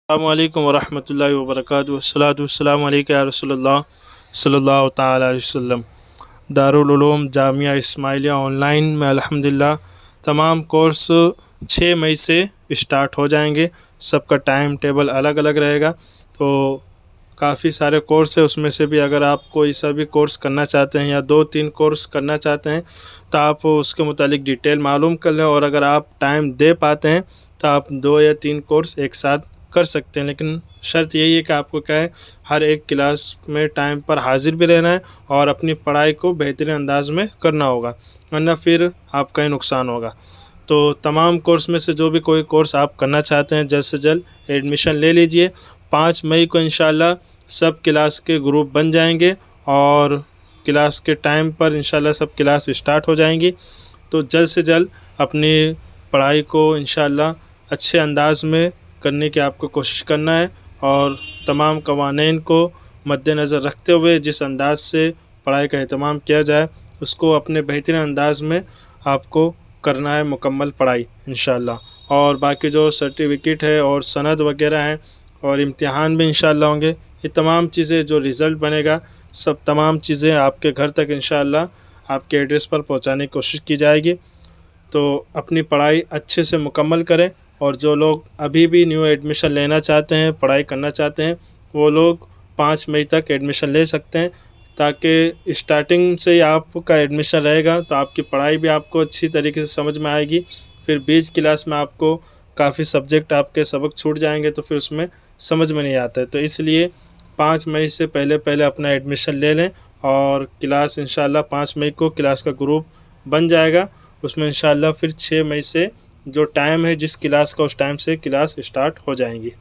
अस्सलामुअलैकुम वरहमतुल्लाहि वबरकातुहू वस्सलातु वस्सलामु अलैका या रसूलल्लाह सल्लल्लाहु तआला अलैहि वसल्लम। दारुल उलूम जामिया इस्माइलिया ऑनलाइन में अल्हम्दुलिल्लाह तमाम कोर्स 6 मई से स्टार्ट हो जाएंगे। सबका टाइम टेबल अलग अलग रहेगा, तो काफ़ी सारे कोर्स है। उसमें से भी अगर आप कोई सा भी कोर्स करना चाहते हैं या 2-3 कोर्स करना चाहते हैं तो आप उसके मुतालिक डिटेल मालूम कर लें, और अगर आप टाइम दे पाते हैं तो आप 2 या 3 कोर्स एक साथ कर सकते हैं। लेकिन शर्त यही है कि आपको क्या है, हर एक क्लास में टाइम पर हाजिर भी रहना है और अपनी पढ़ाई को बेहतरीन अंदाज में करना होगा, वरना फिर आपका ही नुकसान होगा। तो तमाम कोर्स में से जो भी कोई कोर्स आप करना चाहते हैं जल्द से जल्द एडमिशन ले लीजिए। 5 मई को इंशाल्लाह सब क्लास के ग्रुप बन जाएंगे और क्लास के टाइम पर इंशाल्लाह सब क्लास स्टार्ट हो जाएंगी। तो जल्द से जल्द अपनी पढ़ाई को इंशाल्लाह अच्छे अंदाज में करने की आपको कोशिश करना है, और तमाम कवानीन को मद्देनज़र रखते हुए जिस अंदाज से पढ़ाई का एहतमाम किया जाए उसको अपने बेहतरीन अंदाज में आपको करना है मुकम्मल पढ़ाई इंशाल्लाह। और बाकी जो सर्टिफिकेट है और सनद वगैरह हैं और इम्तिहान भी इंशाल्लाह होंगे, ये तमाम चीज़ें जो रिज़ल्ट बनेगा सब तमाम चीज़ें आपके घर तक इंशाल्लाह आपके एड्रेस पर पहुंचाने की कोशिश की जाएगी। तो अपनी पढ़ाई अच्छे से मुकम्मल करें, और जो लोग अभी भी न्यू एडमिशन लेना चाहते हैं, पढ़ाई करना चाहते हैं, वो लोग 5 मई तक एडमिशन ले सकते हैं, ताकि स्टार्टिंग से ही आपका एडमिशन रहेगा तो आपकी पढ़ाई भी आपको अच्छी तरीके से समझ में आएगी। फिर बीच क्लास में आपको काफ़ी सब्जेक्ट आपके सबक छूट जाएंगे तो फिर उसमें समझ में नहीं आता है। तो इसलिए 5 मई से पहले पहले अपना एडमिशन ले लें, और क्लास इंशाल्लाह 5 मई को क्लास का ग्रुप बन जाएगा। उसमें इंशाल्लाह फिर 6 मई से जो टाइम है जिस क्लास का, उस टाइम से क्लास स्टार्ट हो जाएंगी।